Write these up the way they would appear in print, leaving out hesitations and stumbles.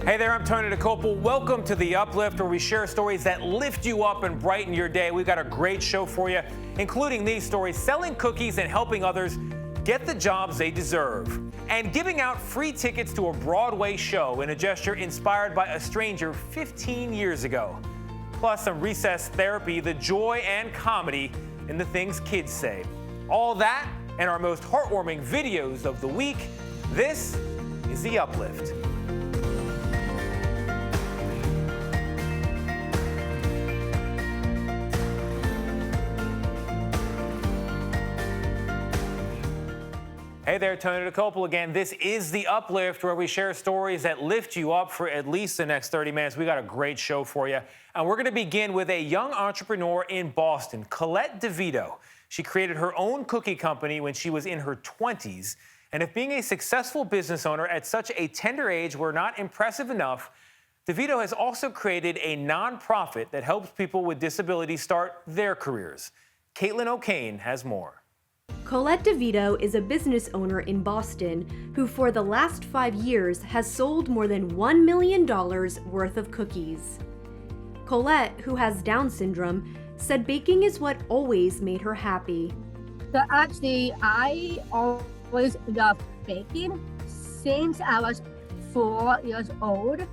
Hey there, I'm Tony DeCopel. Welcome to the Uplift, where we share stories that lift you up and brighten your day. We've got a great show for you, including these stories: selling cookies and helping others get the jobs they deserve, and giving out free tickets to a Broadway show in a gesture inspired by a stranger 15 years ago. Plus some recess therapy, the joy and comedy in the things kids say. All that and our most heartwarming videos of the week. This is the Uplift. Hey there, Tony DeCopel again. This is the Uplift, where we share stories that lift you up for at least the next 30 minutes. We got a great show for you. And we're going to begin with a young entrepreneur in Boston, Colette DeVito. She created her own cookie company when she was in her 20s. And if being a successful business owner at such a tender age were not impressive enough, DeVito has also created a nonprofit that helps people with disabilities start their careers. Caitlin O'Kane has more. Colette DeVito is a business owner in Boston who for the last 5 years has sold more than $1 million worth of cookies. Colette, who has Down syndrome, said baking is what always made her happy. So actually, I always loved baking since I was 4 years old.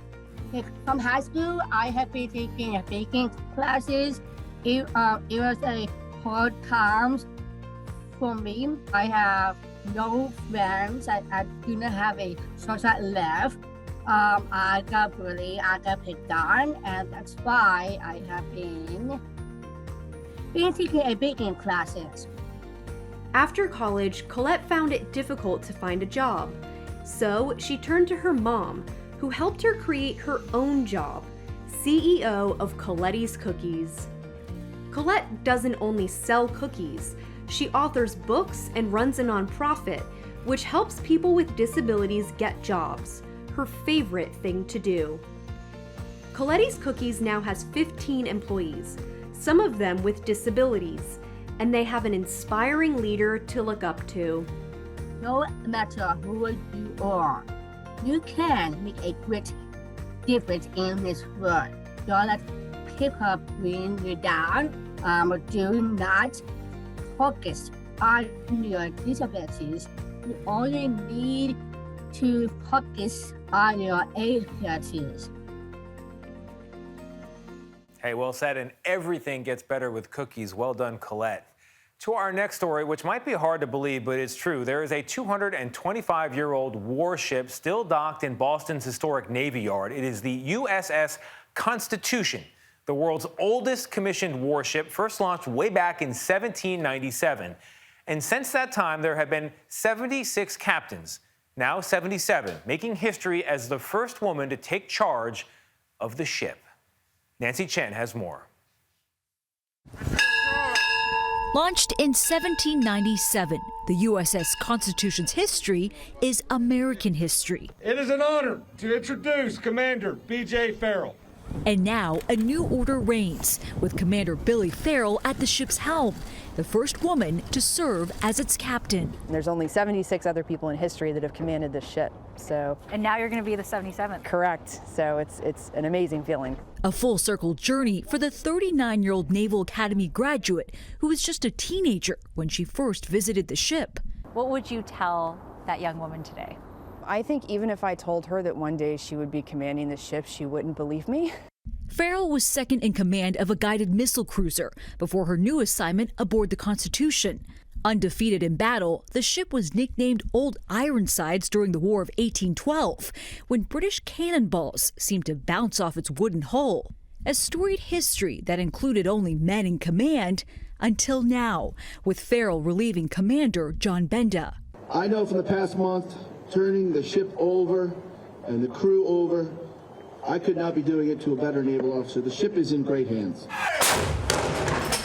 Like, from high school, I have been taking baking classes. It was a hard times for me. I have no friends. I do not have a social life. I got picked on, and that's why I have been taking a baking classes. After college, Colette found it difficult to find a job. So she turned to her mom, who helped her create her own job, CEO of Colette's Cookies. Colette doesn't only sell cookies. She authors books and runs a nonprofit, which helps people with disabilities get jobs, her favorite thing to do. Colette's Cookies now has 15 employees, some of them with disabilities, and they have an inspiring leader to look up to. No matter who you are, you can make a great difference in this world. Don't let people bring you down. Do not focus on your disabilities. You only need to focus on your abilities. Hey, well said, and everything gets better with cookies. Well done, Colette. To our next story, which might be hard to believe, but it's true. There is a 225-year-old warship still docked in Boston's historic Navy Yard. It is the U.S.S. Constitution, the world's oldest commissioned warship, first launched way back in 1797. And since that time, there have been 76 captains, now 77, making history as the first woman to take charge of the ship. Nancy Chen has more. Launched in 1797, the U.S.S. Constitution's history is American history. It is an honor to introduce Commander B.J. Farrell. And now a new order reigns, with Commander Billy Farrell at the ship's helm, the first woman to serve as its captain. There's only 76 other people in history that have commanded this ship, so. And now you're going to be the 77th. Correct, so it's an amazing feeling. A full circle journey for the 39-year-old Naval Academy graduate who was just a teenager when she first visited the ship. What would you tell that young woman today? I think even if I told her that one day she would be commanding the ship, she wouldn't believe me. Farrell was second in command of a guided missile cruiser before her new assignment aboard the Constitution. Undefeated in battle, the ship was nicknamed Old Ironsides during the War of 1812, when British cannonballs seemed to bounce off its wooden hull. A storied history that included only men in command until now, with Farrell relieving Commander John Benda. I know from the past month, turning the ship over and the crew over, I could not be doing it to a better naval officer. The ship is in great hands.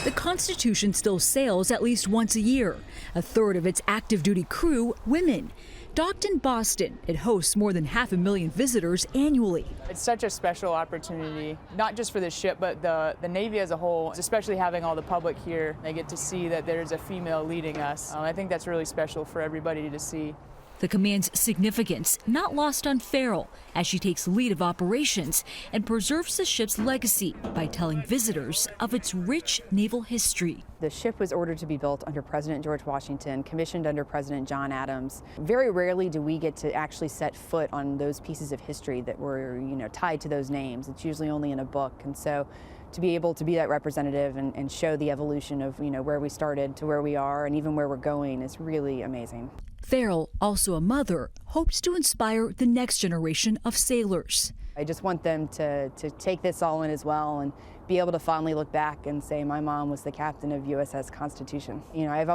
The Constitution still sails at least once a year. A third of its active duty crew, women. Docked in Boston, it hosts more than 500,000 visitors annually. It's such a special opportunity, not just for the ship, but the Navy as a whole, especially having all the public here. They get to see that there's a female leading us. I think that's really special for everybody to see. The command's significance not lost on Farrell as she takes lead of operations and preserves the ship's legacy by telling visitors of its rich naval history. The ship was ordered to be built under President George Washington, commissioned under President John Adams. Very rarely do we get to actually set foot on those pieces of history that were, tied to those names. It's usually only in a book. And so to be able to be that representative and show the evolution of, where we started to where we are and even where we're going is really amazing. Farrell, also a mother, hopes to inspire the next generation of sailors. I just want them to take this all in as well and be able to fondly look back and say, my mom was the captain of U.S.S. Constitution. I've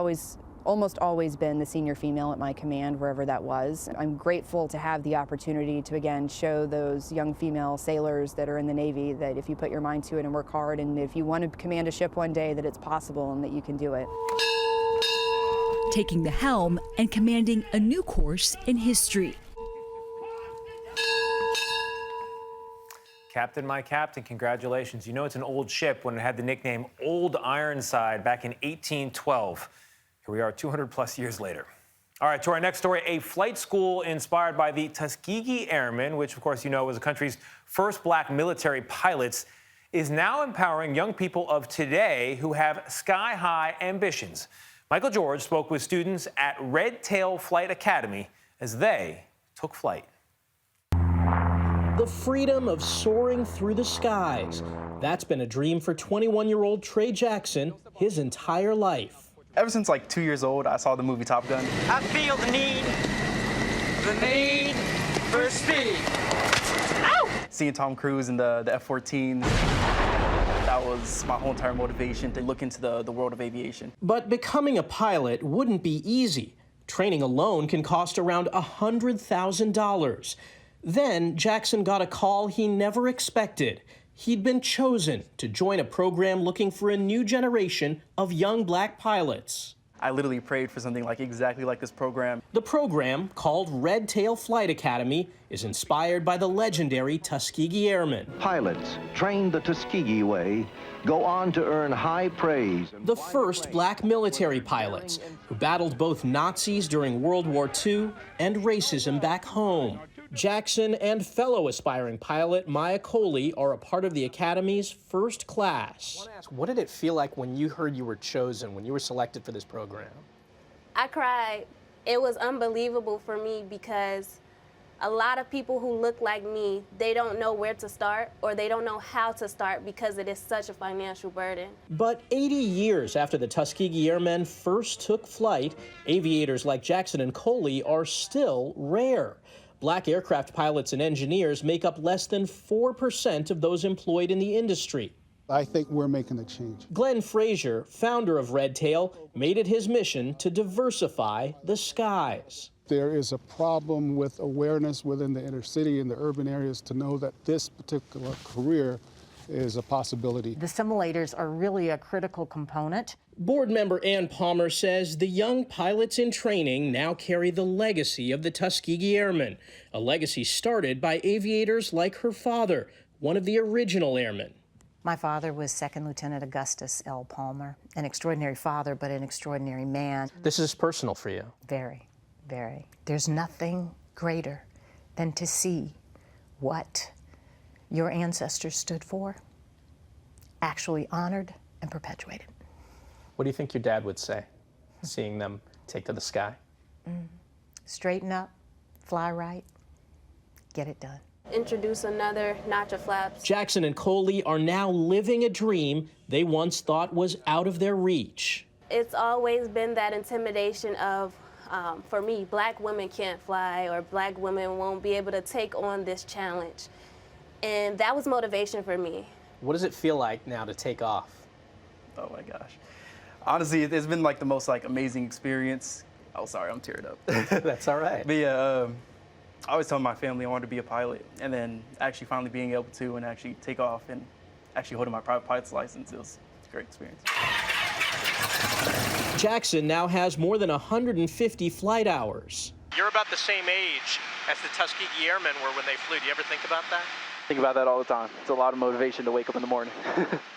almost always been the senior female at my command, wherever that was. I'm grateful to have the opportunity to, again, show those young female sailors that are in the Navy that if you put your mind to it and work hard, and if you want to command a ship one day, that it's possible and that you can do it. Taking the helm and commanding a new course in history. Captain, my captain, congratulations. It's an old ship when it had the nickname Old Ironside back in 1812. Here we are 200 plus years later. All right, to our next story. A flight school inspired by the Tuskegee Airmen, which of course was the country's first black military pilots, is now empowering young people of today who have sky-high ambitions. Michael George spoke with students at Red Tail Flight Academy as they took flight. The freedom of soaring through the skies. That's been a dream for 21-year-old Trey Jackson his entire life. Ever since 2 years old, I saw the movie Top Gun. I feel the need for speed. Ow! Seeing Tom Cruise in the F-14. That was my whole entire motivation to look into the world of aviation. But becoming a pilot wouldn't be easy. Training alone can cost around $100,000. Then Jackson got a call he never expected. He'd been chosen to join a program looking for a new generation of young black pilots. I literally prayed for something exactly like this program. The program, called Red Tail Flight Academy, is inspired by the legendary Tuskegee Airmen. Pilots trained the Tuskegee way go on to earn high praise. The first black military pilots who battled both Nazis during World War II and racism back home. Jackson and fellow aspiring pilot Maya Coley are a part of the Academy's first class. What did it feel like when you heard you were chosen, when you were selected for this program? I cried. It was unbelievable for me because a lot of people who look like me, they don't know where to start or they don't know how to start because it is such a financial burden. But 80 years after the Tuskegee Airmen first took flight, aviators like Jackson and Coley are still rare. Black aircraft pilots and engineers make up less than 4% of those employed in the industry. I think we're making a change. Glenn Frazier, founder of Red Tail, made it his mission to diversify the skies. There is a problem with awareness within the inner city and the urban areas to know that this particular career is a possibility. The simulators are really a critical component. Board member Ann Palmer says the young pilots in training now carry the legacy of the Tuskegee Airmen, a legacy started by aviators like her father, one of the original airmen. My father was Second Lieutenant Augustus L. Palmer, an extraordinary father, but an extraordinary man. This is personal for you. Very, very. There's nothing greater than to see what your ancestors stood for, actually honored and perpetuated. What do you think your dad would say, seeing them take to the sky? Straighten up, fly right, get it done. Introduce another notch of flaps. Jackson and Coley are now living a dream they once thought was out of their reach. It's always been that intimidation of, for me, black women can't fly or black women won't be able to take on this challenge. And that was motivation for me. What does it feel like now to take off? Oh my gosh. Honestly, it's been the most amazing experience. Oh, sorry, I'm teared up. That's all right. But yeah, I always tell my family I wanted to be a pilot, and then actually finally being able to and actually take off and actually holding my private pilot's license, it was a great experience. Jackson now has more than 150 flight hours. You're about the same age as the Tuskegee Airmen were when they flew. Do you ever think about that? Think about that all the time. It's a lot of motivation to wake up in the morning.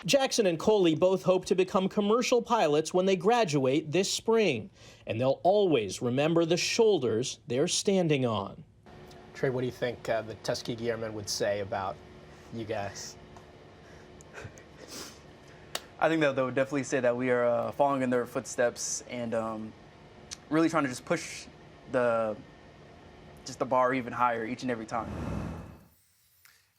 Jackson and Coley both hope to become commercial pilots when they graduate this spring, and they'll always remember the shoulders they're standing on. Trey, what do you think the Tuskegee Airmen would say about you guys? I think that they would definitely say that we are following in their footsteps and really trying to just push the bar even higher each and every time.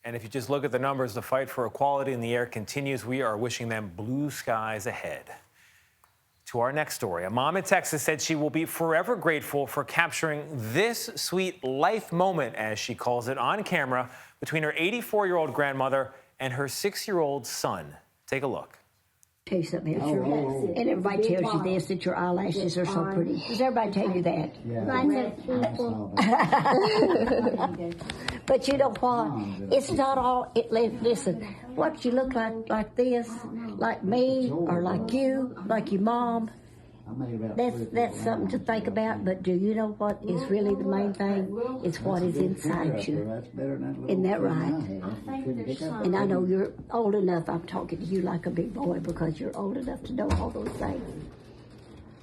And if you just look at the numbers, the fight for equality in the air continues. We are wishing them blue skies ahead. To our next story, a mom in Texas said she will be forever grateful for capturing this sweet life moment, as she calls it, on camera between her 84-year-old grandmother and her 6-year-old son. Take a look. Tell you something else. And everybody tells you this, that your eyelashes are so pretty. Does everybody tell you that? Yeah. But you know what? It's not all. Listen, what you look like this, like me, or like you, like your mom. That's something to think about. But do you know what is really the main thing? It's what is inside you. Isn't that right? And I know you're old enough. I'm talking to you like a big boy because you're old enough to know all those things.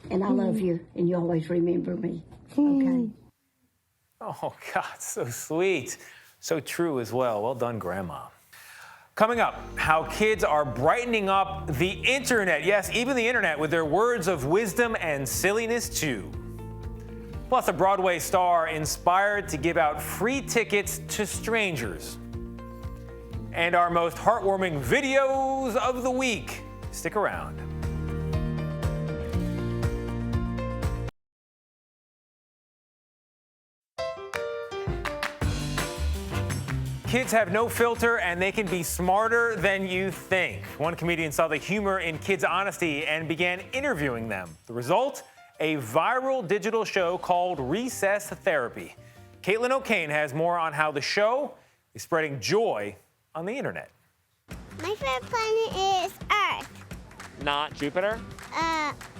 And I love you, and you always remember me. Okay. Oh, God, so sweet. So true as well. Well done, Grandma. Coming up, how kids are brightening up the internet. Yes, even the internet, with their words of wisdom and silliness, too. Plus, a Broadway star inspired to give out free tickets to strangers. And our most heartwarming videos of the week. Stick around. Kids have no filter, and they can be smarter than you think. One comedian saw the humor in kids' honesty and began interviewing them. The result? A viral digital show called Recess Therapy. Caitlin O'Kane has more on how the show is spreading joy on the internet. My favorite planet is Earth. Not Jupiter?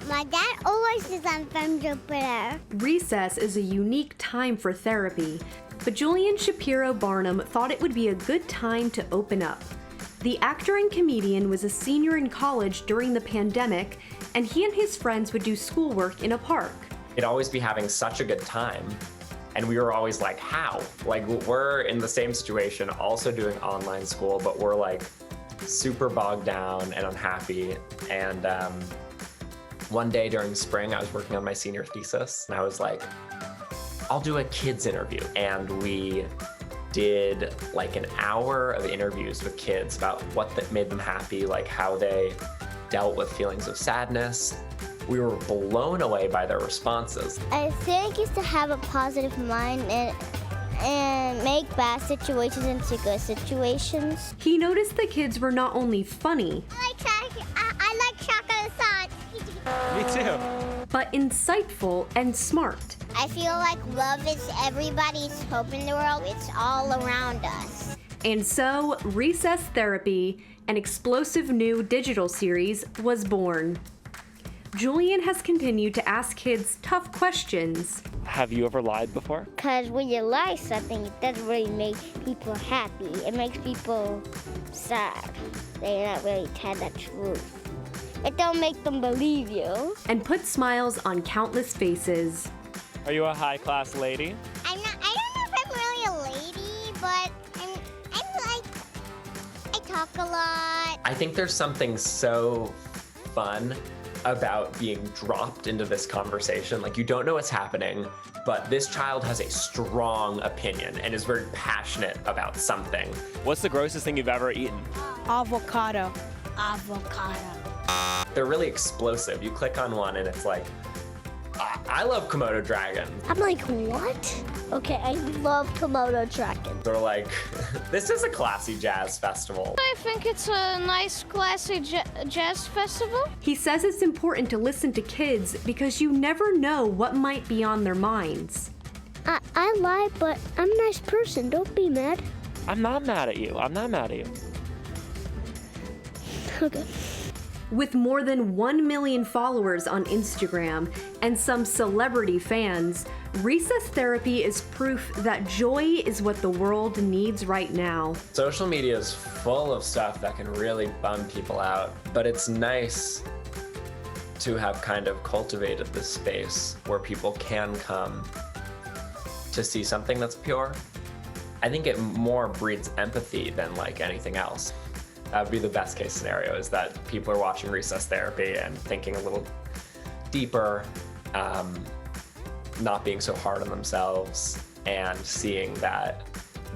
My dad always says I'm from Jupiter. Recess is a unique time for therapy, but Julian Shapiro Barnum thought it would be a good time to open up. The actor and comedian was a senior in college during the pandemic, and he and his friends would do schoolwork in a park. He'd always be having such a good time, and we were always like, how? Like, we're in the same situation, also doing online school, but we're like super bogged down and unhappy. And one day during spring, I was working on my senior thesis, and I was like, I'll do a kids interview. And we did like an hour of interviews with kids about what made them happy, like how they dealt with feelings of sadness. We were blown away by their responses. I think it's to have a positive mind and make bad situations into good situations. He noticed the kids were not only funny, I like chocolate sauce. Me too. but insightful and smart. I feel like love is everybody's hope in the world. It's all around us. And so, Recess Therapy, an explosive new digital series, was born. Julian has continued to ask kids tough questions. Have you ever lied before? Because when you lie something, it doesn't really make people happy. It makes people sad. They're not really telling the truth. It don't make them believe you. And put smiles on countless faces. Are you a high-class lady? I don't know if I'm really a lady, but I talk a lot. I think there's something so fun about being dropped into this conversation. Like, you don't know what's happening, but this child has a strong opinion and is very passionate about something. What's the grossest thing you've ever eaten? Avocado. They're really explosive. You click on one and it's like, I love Komodo dragons. I'm like, what? Okay, I love Komodo dragons. They're like, this is a classy jazz festival. I think it's a nice, classy jazz festival. He says it's important to listen to kids because you never know what might be on their minds. I lie, but I'm a nice person. Don't be mad. I'm not mad at you. I'm not mad at you. Okay. With more than 1 million followers on Instagram and some celebrity fans, Recess therapy is proof that joy is what the world needs right now. Social media is full of stuff that can really bum people out, but it's nice to have kind of cultivated this space where people can come to see something that's pure. I think it more breeds empathy than like anything else. That would be the best case scenario, is that people are watching Recess Therapy and thinking a little deeper, not being so hard on themselves, and seeing that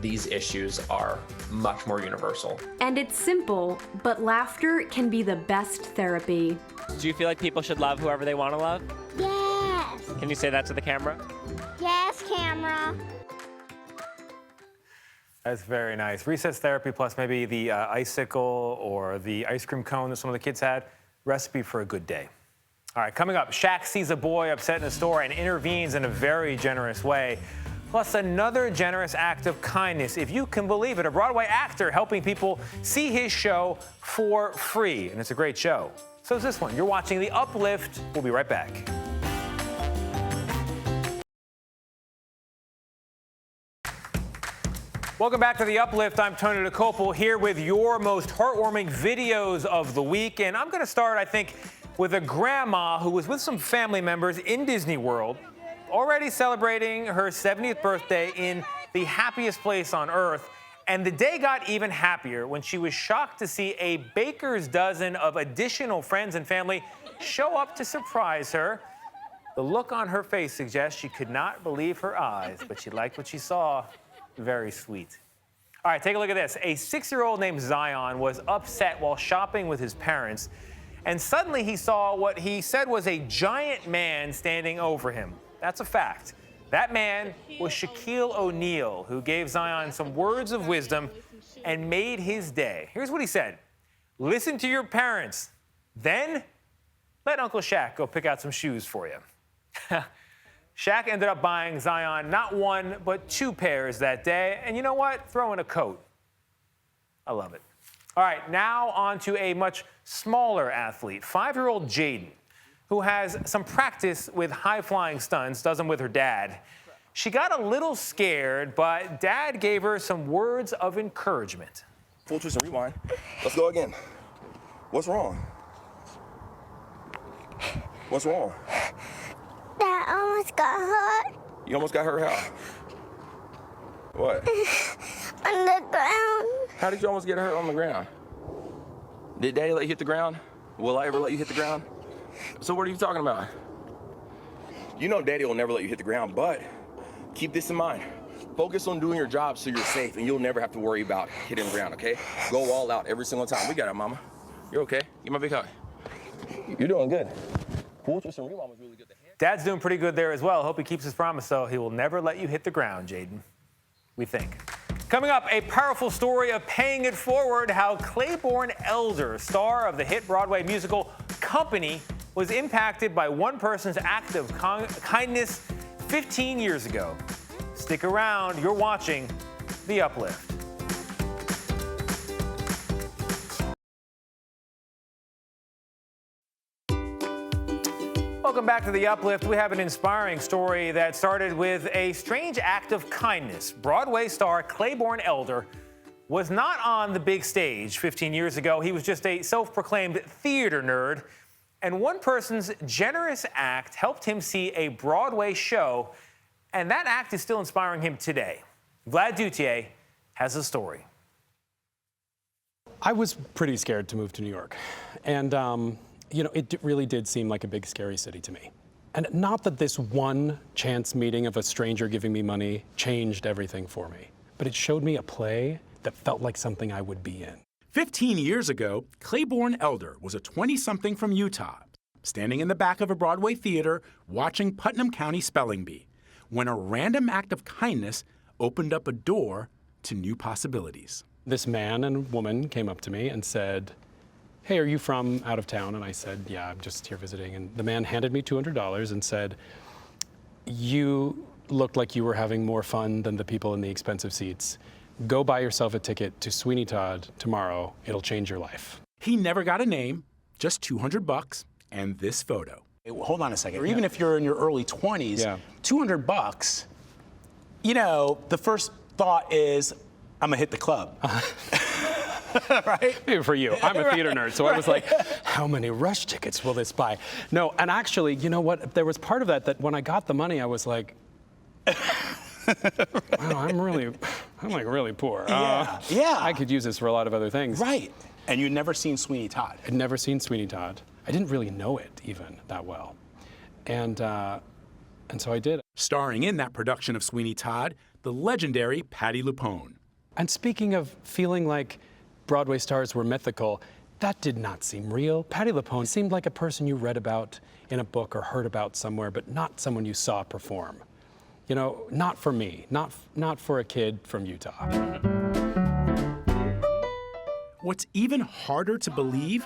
these issues are much more universal. And it's simple, but laughter can be the best therapy. Do you feel like people should love whoever they want to love? Yes. Can you say that to the camera? Yes, camera. That's very nice. Recess therapy plus maybe the icicle or the ice cream cone that some of the kids had. Recipe for a good day. All right, coming up, Shaq sees a boy upset in a store and intervenes in a very generous way. Plus another generous act of kindness, if you can believe it, a Broadway actor helping people see his show for free. And it's a great show. So is this one. You're watching The Uplift. We'll be right back. Welcome back to The Uplift. I'm Tony DeCopel here with your most heartwarming videos of the week. And I'm going to start, I think, with a grandma who was with some family members in Disney World, already celebrating her 70th birthday in the happiest place on earth. And the day got even happier when she was shocked to see a baker's dozen of additional friends and family show up to surprise her. The look on her face suggests she could not believe her eyes, but she liked what she saw. Very sweet. All right, take a look at this. A 6-year-old named Zion was upset while shopping with his parents, and suddenly he saw what he said was a giant man standing over him. That's a fact. That man was Shaquille O'Neal, who gave Zion some words of wisdom and made his day. Here's what he said. Listen to your parents. Then let Uncle Shaq go pick out some shoes for you. Shaq ended up buying Zion not one, but 2 pairs that day. And you know what? Throw in a coat. I love it. All right, now on to a much smaller athlete, 5-year-old Jaden, who has some practice with high-flying stunts, does them with her dad. She got a little scared, but Dad gave her some words of encouragement. Full twist and rewind. Let's go again. What's wrong? What's wrong? Dad almost got hurt. You almost got hurt how? What? On the ground. How did you almost get hurt on the ground? Did Daddy let you hit the ground? Will I ever let you hit the ground? So what are you talking about? You know Daddy will never let you hit the ground, but keep this in mind. Focus on doing your job so you're safe and you'll never have to worry about hitting the ground, okay? Go all out every single time. We got it, Mama. You're okay. Give me a big hug. You're doing good. Full twist and rewind was really good. Dad's doing pretty good there as well. Hope he keeps his promise, though. He will never let you hit the ground, Jaden. We think. Coming up, a powerful story of paying it forward, how Claiborne Elder, star of the hit Broadway musical Company, was impacted by one person's act of kindness 15 years ago. Stick around. You're watching The Uplift. Welcome back to The Uplift. We have an inspiring story that started with a strange act of kindness. Broadway star Claiborne Elder was not on the big stage 15 years ago. He was just a self-proclaimed theater nerd. And one person's generous act helped him see a Broadway show. And that act is still inspiring him today. Vlad Dutier has a story. I was pretty scared to move to New York. And, you know, it really did seem like a big, scary city to me. And not that this one chance meeting of a stranger giving me money changed everything for me, but it showed me a play that felt like something I would be in. 15 years ago, Claiborne Elder was a 20-something from Utah, standing in the back of a Broadway theater watching Putnam County Spelling Bee, when a random act of kindness opened up a door to new possibilities. This man and woman came up to me and said, "Hey, are you from out of town?" And I said, "Yeah, I'm just here visiting." And the man handed me $200 and said, "You looked like you were having more fun than the people in the expensive seats. Go buy yourself a ticket to Sweeney Todd tomorrow. It'll change your life." He never got a name, just $200 and this photo. Hold on a second. Or even if you're in your early 20s, $200, you know, the first thought is, I'm gonna hit the club. Right? Maybe for you. I'm a theater nerd, so I was like, how many Rush tickets will this buy? No, and actually, you know what? There was part of that when I got the money, I was like, wow, I'm like really poor. Yeah. I could use this for a lot of other things. Right. And you'd never seen Sweeney Todd. I'd never seen Sweeney Todd. I didn't really know it even that well. And so I did. Starring in that production of Sweeney Todd, the legendary Patti LuPone. And speaking of feeling like Broadway stars were mythical, that did not seem real. Patti LuPone seemed like a person you read about in a book or heard about somewhere, but not someone you saw perform. You know, not for me, not for a kid from Utah. What's even harder to believe,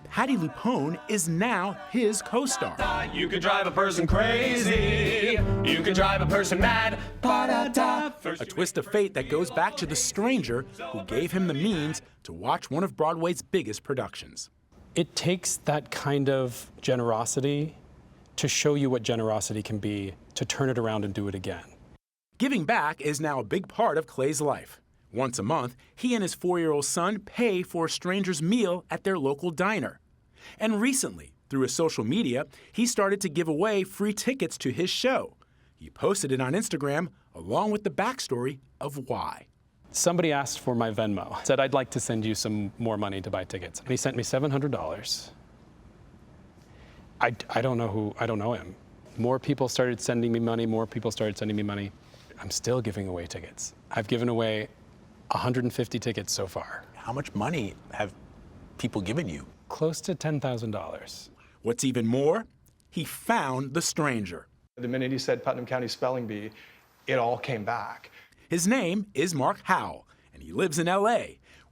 Patti LuPone is now his co-star. You could drive a person crazy. You could drive a person mad. Ba-da-da. A twist of fate that goes back to the stranger who gave him the means to watch one of Broadway's biggest productions. It takes that kind of generosity to show you what generosity can be, to turn it around and do it again. Giving back is now a big part of Clay's life. Once a month, he and his 4-year-old son pay for a stranger's meal at their local diner. And recently, through his social media, he started to give away free tickets to his show. He posted it on Instagram, along with the backstory of why. Somebody asked for my Venmo, said, I'd like to send you some more money to buy tickets. And he sent me $700. I don't know him. More people started sending me money, I'm still giving away tickets. I've given away 150 tickets so far. How much money have people given you? Close to $10,000. What's even more, he found the stranger. The minute he said Putnam County Spelling Bee, it all came back. His name is Mark Howell, and he lives in LA.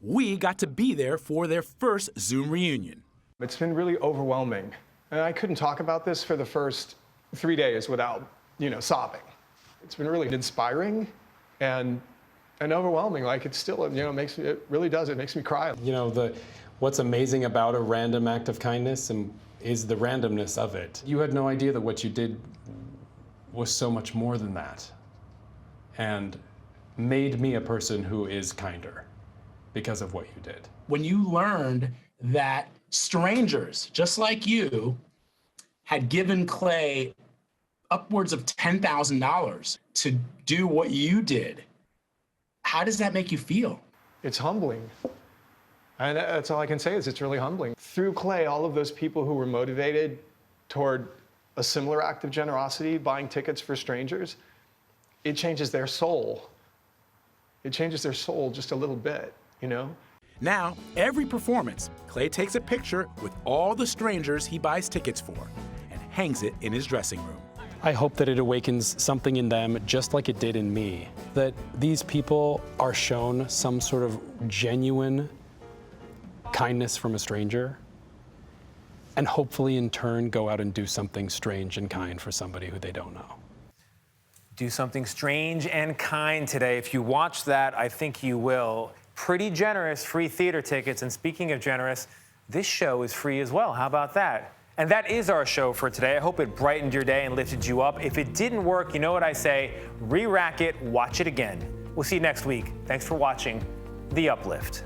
We got to be there for their first Zoom reunion. It's been really overwhelming. And I couldn't talk about this for the first 3 days without, sobbing. It's been really inspiring and overwhelming. Like, it's still, it really does. It makes me cry. What's amazing about a random act of kindness is the randomness of it. You had no idea that what you did was so much more than that, and made me a person who is kinder because of what you did. When you learned that strangers, just like you, had given Clay upwards of $10,000 to do what you did, how does that make you feel? It's humbling. And that's all I can say is it's really humbling. Through Clay, all of those people who were motivated toward a similar act of generosity, buying tickets for strangers, it changes their soul. It changes their soul just a little bit, Now, every performance, Clay takes a picture with all the strangers he buys tickets for and hangs it in his dressing room. I hope that it awakens something in them, just like it did in me, that these people are shown some sort of genuine kindness from a stranger, and hopefully in turn go out and do something strange and kind for somebody who they don't know. Do something strange and kind today. If you watch that, I think you will. Pretty generous free theater tickets. And speaking of generous, this show is free as well. How about that? And that is our show for today. I hope it brightened your day and lifted you up. If it didn't work, you know what I say, re-rack it, watch it again. We'll see you next week. Thanks for watching The Uplift.